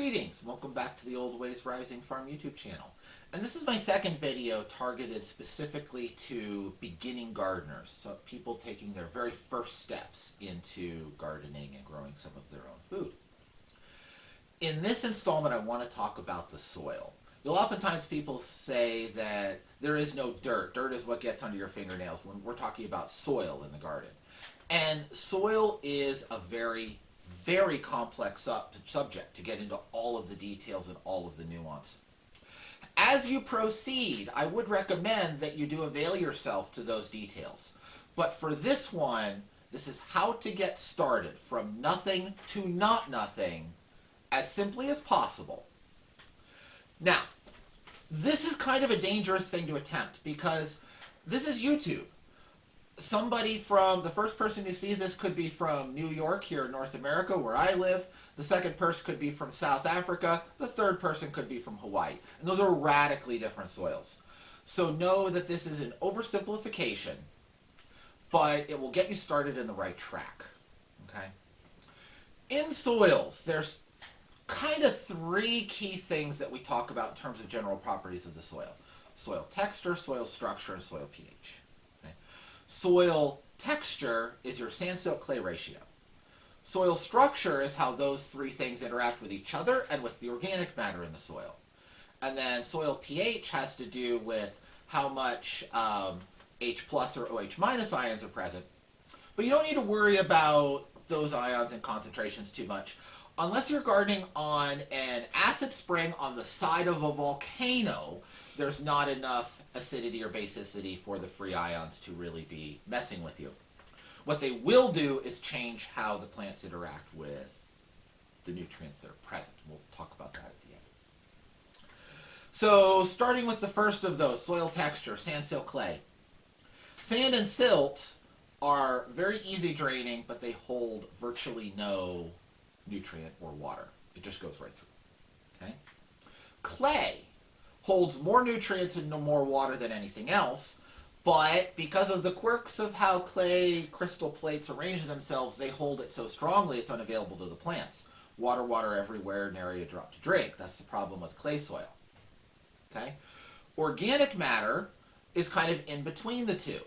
Greetings, welcome back to the Old Ways Rising Farm YouTube channel. And this is my second video targeted specifically to beginning gardeners, so people taking their very first steps into gardening and growing some of their own food. In this installment, I want to talk about the soil. You'll oftentimes people say that there is no dirt. Dirt is what gets under your fingernails when we're talking about soil in the garden. And soil is a very complex subject to get into all of the details and all of the nuance. As you proceed, I would recommend that you do avail yourself to those details. But for this one, this is how to get started from nothing to not nothing as simply as possible. Now, this is kind of a dangerous thing to attempt because this is YouTube. Somebody from, the first person who sees this could be from New York here in North America where I live. The second person could be from South Africa. The third person could be from Hawaii. And those are radically different soils. So know that this is an oversimplification, but it will get you started in the right track. Okay? In soils, there's kind of three key things that we talk about in terms of general properties of the soil. Soil texture, soil structure, and soil pH. Okay? Soil texture is your sand-silt-clay ratio. Soil structure is how those three things interact with each other and with the organic matter in the soil. And then soil pH has to do with how much H plus or OH minus ions are present. But you don't need to worry about those ions and concentrations too much. Unless you're gardening on an acid spring on the side of a volcano, there's not enough acidity or basicity for the free ions to really be messing with you. What they will do is change how the plants interact with the nutrients that are present. We'll talk about that at the end. So starting with the first of those, soil texture, sand, silt, clay. Sand and silt are very easy draining, but they hold virtually no nutrient or water. It just goes right through. Okay? Clay holds more nutrients and no more water than anything else, but because of the quirks of how clay crystal plates arrange themselves, they hold it so strongly it's unavailable to the plants. Water everywhere, nary a drop to drink. That's the problem with clay soil. Okay? Organic matter is kind of in between the two.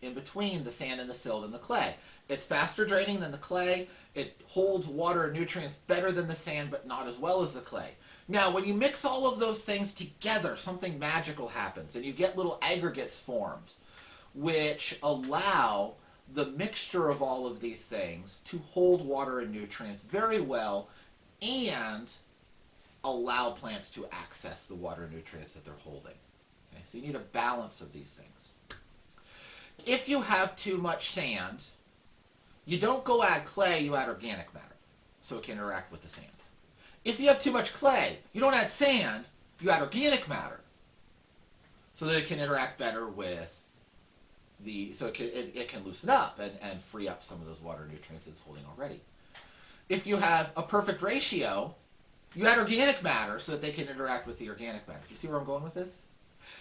In between the sand and the silt and the clay. It's faster draining than the clay. It holds water and nutrients better than the sand, but not as well as the clay. Now, when you mix all of those things together, something magical happens, and you get little aggregates formed, which allow the mixture of all of these things to hold water and nutrients very well, and allow plants to access the water and nutrients that they're holding. Okay? So you need a balance of these things. If you have too much sand, you don't go add clay, you add organic matter, so it can interact with the sand. If you have too much clay, you don't add sand, you add organic matter, so that it can interact better with the, so it can loosen up and free up some of those water nutrients it's holding already. If you have a perfect ratio, you add organic matter so that they can interact with the organic matter. Do you see where I'm going with this?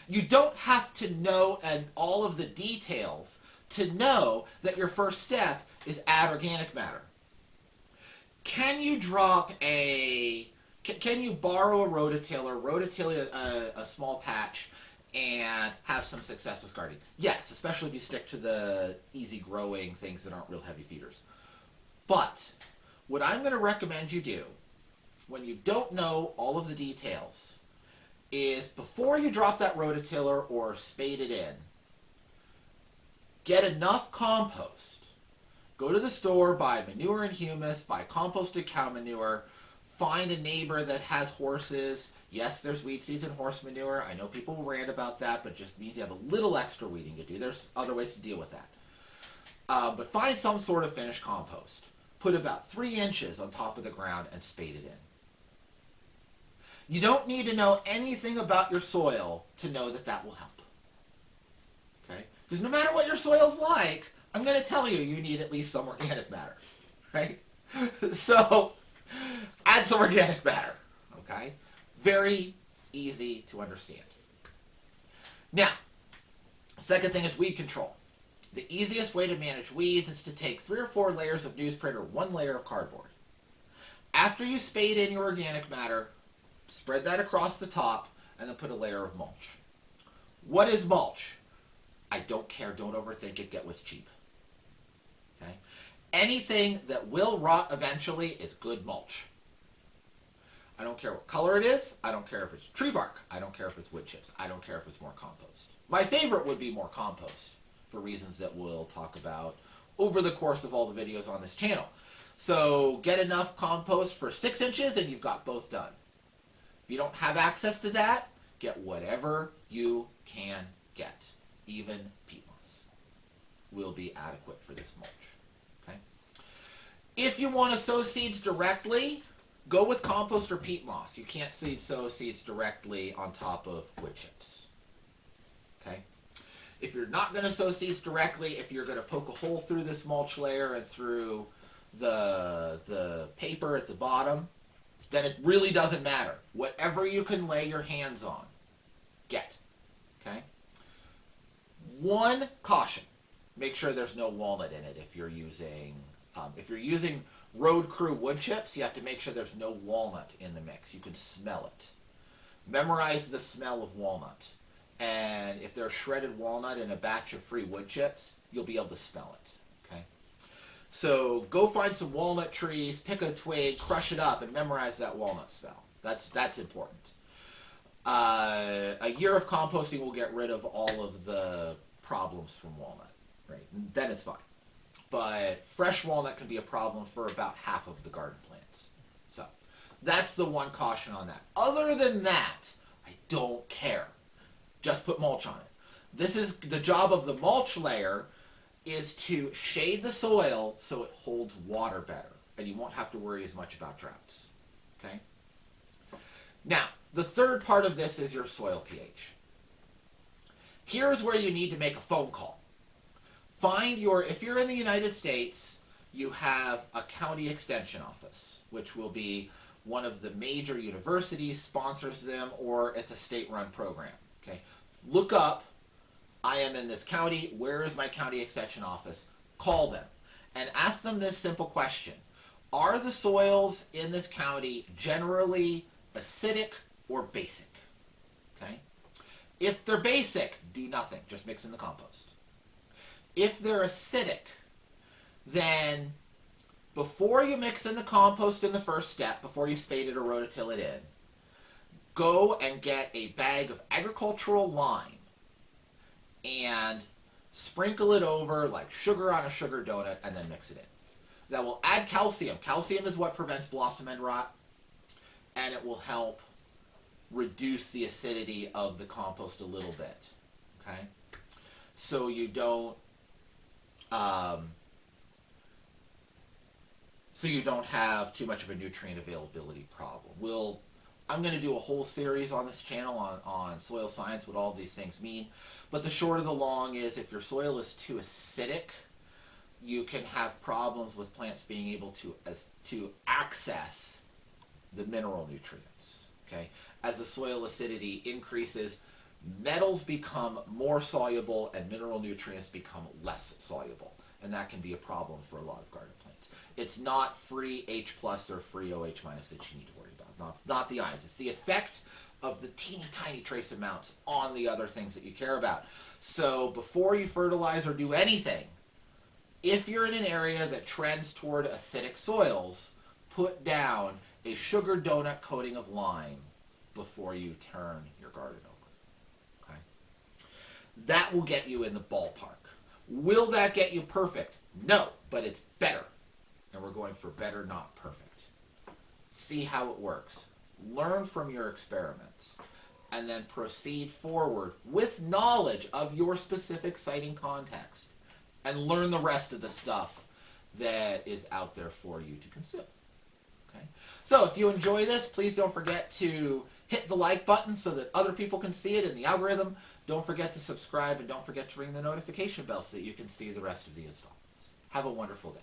You don't have to know all of the details to know that your first step is add organic matter. Can you drop can you borrow a rototiller a small patch, and have some success with gardening? Yes, especially if you stick to the easy growing things that aren't real heavy feeders. But what I'm going to recommend you do when you don't know all of the details is before you drop that rototiller or spade it in, get enough compost. Go to the store, buy manure and humus, buy composted cow manure, find a neighbor that has horses. Yes, there's weed seeds and horse manure. I know people will rant about that, but just means you have a little extra weeding to do. There's other ways to deal with that. But find some sort of finished compost. Put about 3 inches on top of the ground and spade it in. You don't need to know anything about your soil to know that that will help. Okay? Because no matter what your soil's like, I'm going to tell you, you need at least some organic matter. Right? So, add some organic matter. Okay? Very easy to understand. Now, second thing is weed control. The easiest way to manage weeds is to take 3 or 4 layers of newsprint or 1 layer of cardboard. After you spade in your organic matter, spread that across the top and then put a layer of mulch. What is mulch? I don't care. Don't overthink it. Get what's cheap. Okay? Anything that will rot eventually is good mulch. I don't care what color it is. I don't care if it's tree bark. I don't care if it's wood chips. I don't care if it's more compost. My favorite would be more compost for reasons that we'll talk about over the course of all the videos on this channel. So get enough compost for 6 inches and you've got both done. If you don't have access to that, get whatever you can get. Even peat moss will be adequate for this mulch. Okay? If you want to sow seeds directly, go with compost or peat moss. You can't sow seeds directly on top of wood chips. Okay? If you're not going to sow seeds directly, if you're going to poke a hole through this mulch layer and through the paper at the bottom, then it really doesn't matter. Whatever you can lay your hands on, get. Okay? One caution: make sure there's no walnut in it. If you're using road crew wood chips, you have to make sure there's no walnut in the mix. You can smell it. Memorize the smell of walnut. And if there's shredded walnut in a batch of free wood chips, you'll be able to smell it. Okay? So go find some walnut trees, pick a twig, crush it up, and memorize that walnut smell. That's important. A year of composting will get rid of all of the problems from walnut. Right? And then it's fine. But fresh walnut can be a problem for about half of the garden plants. So that's the one caution on that. Other than that, I don't care. Just put mulch on it. This is the job of the mulch layer, is to shade the soil so it holds water better, and you won't have to worry as much about droughts. Okay? Now, the third part of this is your soil pH. Here's where you need to make a phone call. If you're in the United States, you have a county extension office, which will be one of the major universities sponsors them, or it's a state-run program. Okay, look up, I am in this county, where is my county extension office? Call them and ask them this simple question: are the soils in this county generally acidic or basic? Okay, if they're basic, do nothing, just mix in the compost. If they're acidic, then before you mix in the compost in the first step, before you spade it or rototill it in, go and get a bag of agricultural lime and sprinkle it over like sugar on a sugar donut, and then mix it in. That will add calcium. Calcium is what prevents blossom end rot, and it will help reduce the acidity of the compost a little bit. Okay? So you don't have too much of a nutrient availability problem. I'm going to do a whole series on this channel on soil science, what all these things mean. But the short of the long is, if your soil is too acidic, you can have problems with plants being able to access the mineral nutrients. Okay? As the soil acidity increases, metals become more soluble and mineral nutrients become less soluble. And that can be a problem for a lot of garden plants. It's not free H plus or free OH minus that you need to worry about. Not the ions. It's the effect of the teeny tiny trace amounts on the other things that you care about. So before you fertilize or do anything, if you're in an area that trends toward acidic soils, put down a sugar donut coating of lime before you turn your garden over. Okay? That will get you in the ballpark. Will that get you perfect? No, but it's better. And we're going for better, not perfect. See how it works. Learn from your experiments. And then proceed forward with knowledge of your specific siting context. And learn the rest of the stuff that is out there for you to consume. Okay? So if you enjoy this, please don't forget to hit the like button so that other people can see it in the algorithm. Don't forget to subscribe, and don't forget to ring the notification bell so that you can see the rest of the installments. Have a wonderful day.